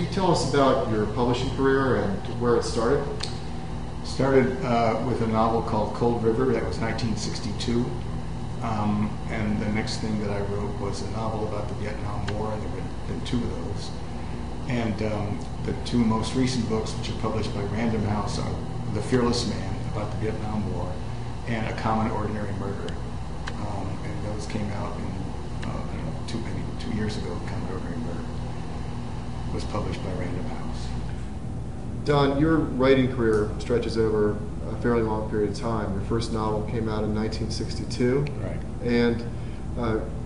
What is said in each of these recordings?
you tell us about your publishing career and where it started? Started with a novel called Cold River. That was 1962. And the next thing that I wrote was a novel about the Vietnam War, and there have been two of those. And the two most recent books, which are published by Random House, are The Fearless Man, about the Vietnam War, and A Common Ordinary Murder. And those came out in, maybe 2 years ago. Common Ordinary Murder was published by Random House. Don, your writing career stretches over a fairly long period of time. Your first novel came out in 1962. Right. And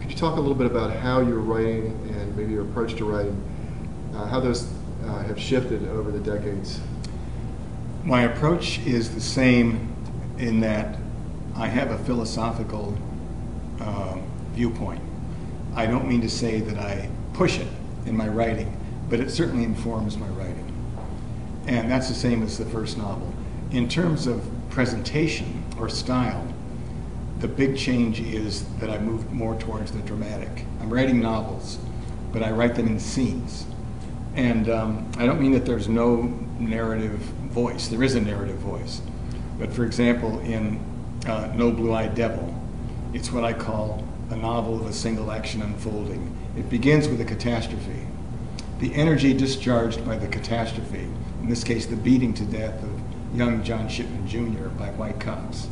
could you talk a little bit about how you're writing and maybe your approach to writing, how those have shifted over the decades? My approach is the same in that I have a philosophical viewpoint. I don't mean to say that I push it in my writing, but it certainly informs my writing. And that's the same as the first novel. In terms of presentation or style, the big change is that I moved more towards the dramatic. I'm writing novels, but I write them in scenes. And I don't mean that there's no narrative voice. There is a narrative voice. But for example, in No Blue-Eyed Devil, it's what I call a novel of a single action unfolding. It begins with a catastrophe. The energy discharged by the catastrophe, in this case the beating to death of young John Shipman Jr. by white cops,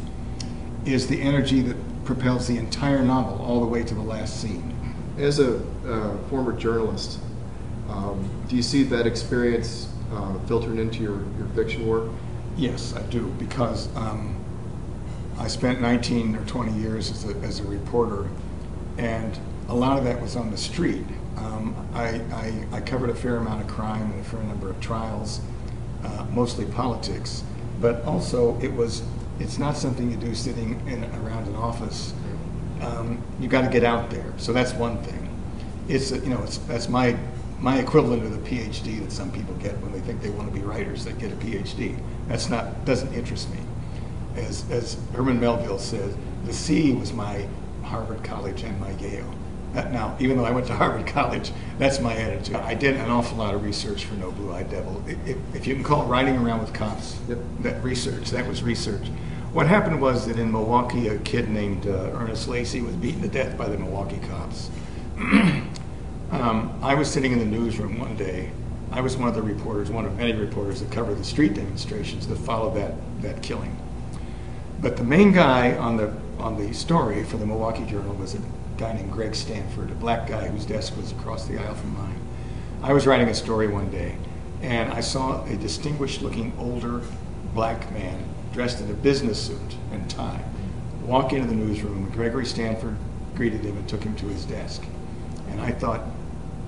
is the energy that propels the entire novel all the way to the last scene. As a former journalist, do you see that experience filtering into your fiction work? Yes, I do, because I spent 19 or 20 years as a reporter, and a lot of that was on the street. I covered a fair amount of crime and a fair number of trials, mostly politics, but also it's not something you do sitting around an office. You got to get out there. So that's one thing. That's my equivalent of the PhD that some people get when they think they want to be writers. They get a PhD. Doesn't interest me. As Herman Melville says, the sea was my Harvard College and my Yale. Now, even though I went to Harvard College, that's my attitude. I did an awful lot of research for No Blue-Eyed Devil. If you can call it riding around with cops, yep. That was research. What happened was that in Milwaukee, a kid named Ernest Lacey was beaten to death by the Milwaukee cops. I was sitting in the newsroom one day. I was one of the reporters, one of many reporters that covered the street demonstrations that followed that killing. But the main guy on the story for the Milwaukee Journal was a guy named Greg Stanford, a black guy whose desk was across the aisle from mine. I was writing a story one day, and I saw a distinguished-looking older black man dressed in a business suit and tie walk into the newsroom, and Gregory Stanford greeted him and took him to his desk. And I thought,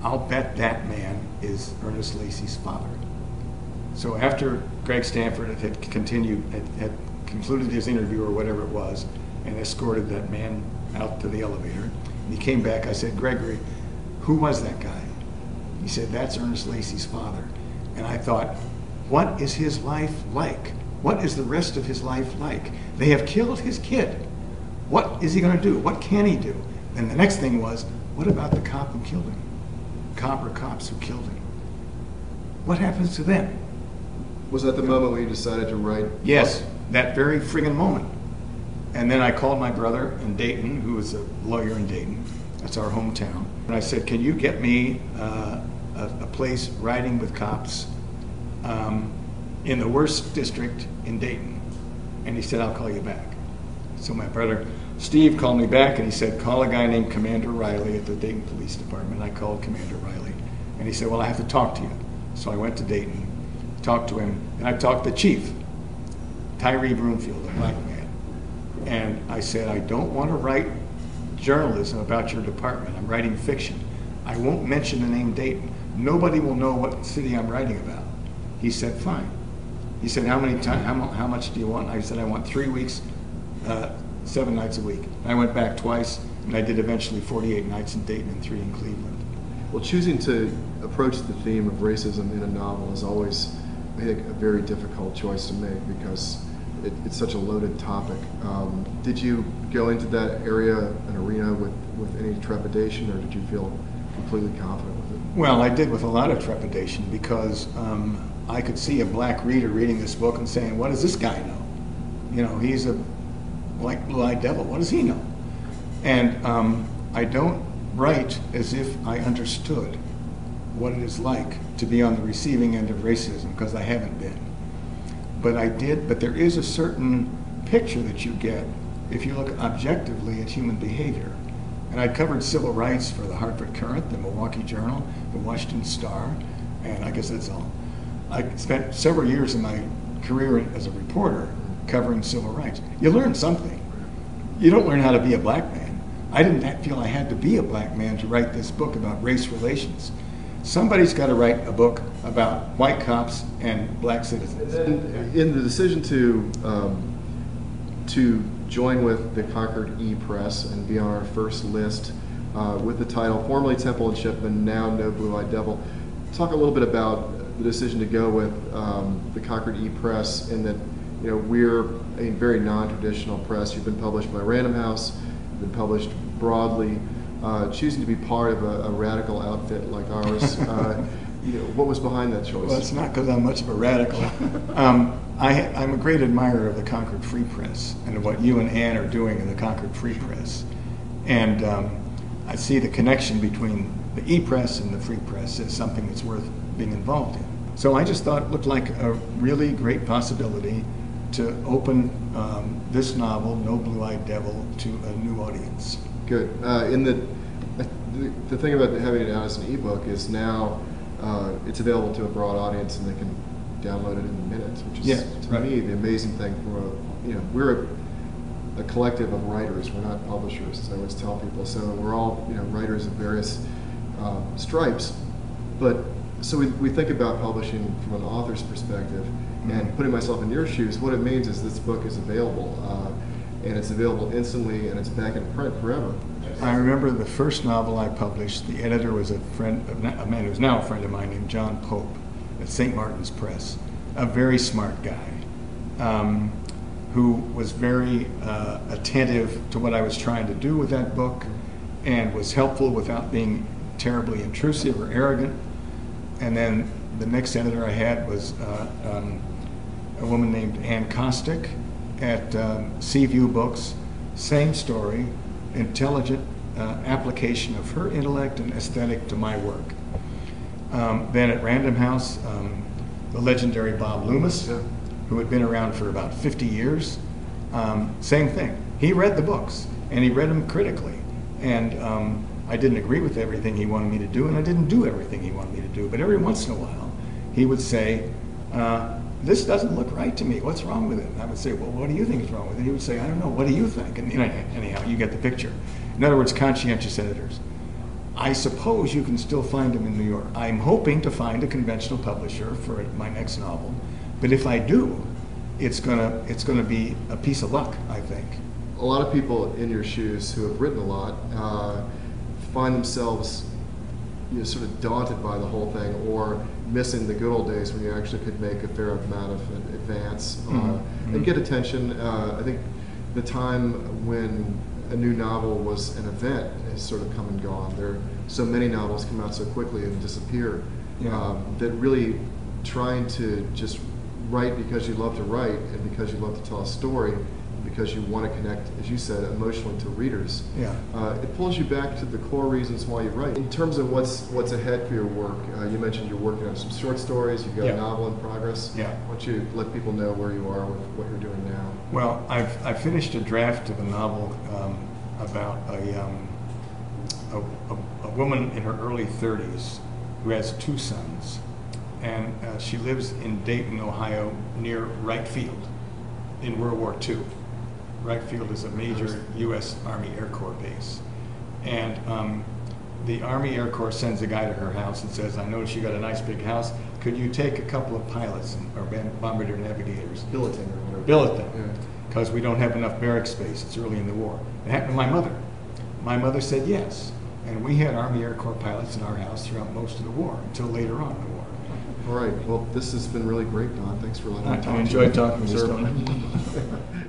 I'll bet that man is Ernest Lacey's father. So after Greg Stanford had concluded his interview or whatever it was, and escorted that man out to the elevator, and he came back, I said, Gregory, who was that guy? He said, that's Ernest Lacey's father. And I thought, what is his life like? What is the rest of his life like? They have killed his kid. What is he going to do? What can he do? And the next thing was, what about the cop who killed him? Cop or cops who killed him? What happens to them? Was that the moment when you decided to write? Yes, that very friggin' moment. And then I called my brother in Dayton, who was a lawyer in Dayton. That's our hometown. And I said, can you get me a place riding with cops in the worst district in Dayton? And he said, I'll call you back. So my brother Steve called me back, and he said, call a guy named Commander Riley at the Dayton Police Department. I called Commander Riley, and he said, well, I have to talk to you. So I went to Dayton, talked to him, and I talked to the chief, Tyree Broomfield, a black man. And I said, I don't want to write journalism about your department. I'm writing fiction. I won't mention the name Dayton. Nobody will know what city I'm writing about. He said, fine. He said, how much do you want? I said, I want 3 weeks, 7 nights a week. And I went back twice, and I did eventually 48 nights in Dayton and 3 in Cleveland. Well, choosing to approach the theme of racism in a novel is always, I think, a very difficult choice to make because it's such a loaded topic. Did you go into that area, an arena, with any trepidation, or did you feel completely confident with it? Well, I did with a lot of trepidation because I could see a black reader reading this book and saying, what does this guy know? You know, he's a black blue-eyed devil. What does he know? And I don't write as if I understood what it is like to be on the receiving end of racism, because I haven't been. But I did, but there is a certain picture that you get if you look objectively at human behavior. And I covered civil rights for the Hartford Courant, the Milwaukee Journal, the Washington Star, and I guess that's all. I spent several years in my career as a reporter covering civil rights. You learn something. You don't learn how to be a black man. I didn't feel I had to be a black man to write this book about race relations. Somebody's got to write a book about white cops and black citizens. And in the decision to join with the Concord E-Press and be on our first list with the title, formerly Temple and Shipman, now No Blue-Eyed Devil, talk a little bit about the decision to go with the Concord E-Press, in that, you know, we're a very non-traditional press. You've been published by Random House, you've been published broadly. Choosing to be part of a radical outfit like ours, you know, what was behind that choice? Well, it's not because I'm much of a radical. I'm a great admirer of the Concord Free Press and what you and Ann are doing in the Concord Free Press. And I see the connection between the E-Press and the Free Press as something that's worth being involved in. So I just thought it looked like a really great possibility to open this novel, No Blue-Eyed Devil, to a new audience. Good. The thing about having it out as an ebook is now it's available to a broad audience, and they can download it in minutes, which is to me the amazing thing. We're a collective of writers. We're not publishers, as I always tell people. So we're all, you know, writers of various stripes. But so we think about publishing from an author's perspective, and putting myself in your shoes. What it means is this book is available. And it's available instantly, and it's back in print forever. I remember the first novel I published, the editor was a man who's now a friend of mine named John Pope at St. Martin's Press, a very smart guy who was very attentive to what I was trying to do with that book and was helpful without being terribly intrusive or arrogant. And then the next editor I had was a woman named Ann Kostick at Seaview Books. Same story, intelligent application of her intellect and aesthetic to my work. Then at Random House, the legendary Bob Loomis, who had been around for about 50 years, same thing. He read the books, and he read them critically. And I didn't agree with everything he wanted me to do, and I didn't do everything he wanted me to do. But every once in a while, he would say, this doesn't look right to me. What's wrong with it? And I would say, well, what do you think is wrong with it? He would say, I don't know. What do you think? And anyhow, you get the picture. In other words, conscientious editors. I suppose you can still find them in New York. I'm hoping to find a conventional publisher for my next novel. But if I do, it's gonna be a piece of luck, I think. A lot of people in your shoes who have written a lot find themselves, you know, sort of daunted by the whole thing, or missing the good old days when you actually could make a fair amount of advance and get attention. I think the time when a new novel was an event has sort of come and gone. There are so many novels come out so quickly and disappear that really trying to just write because you love to write and because you love to tell a story, because you want to connect, as you said, emotionally to readers. It pulls you back to the core reasons why you write. In terms of what's ahead for your work, you mentioned you're working on some short stories, you've got a novel in progress. Why don't you let people know where you are with what you're doing now? Well, I've finished a draft of a novel about a woman in her early 30s who has 2 sons. And she lives in Dayton, Ohio, near Wright Field in World War II. Wright Field is a major U.S. Army Air Corps base. And the Army Air Corps sends a guy to her house and says, I noticed you got a nice big house. Could you take a couple of pilots or bombardier navigators? Billet them or whatever. Billet them, because we don't have enough barrack space. It's early in the war. It happened to my mother. My mother said yes. And we had Army Air Corps pilots in our house throughout most of the war, until later on in the war. All right. Well, this has been really great, Don. Thanks for letting me talk to you. I enjoyed talking with you, Stona.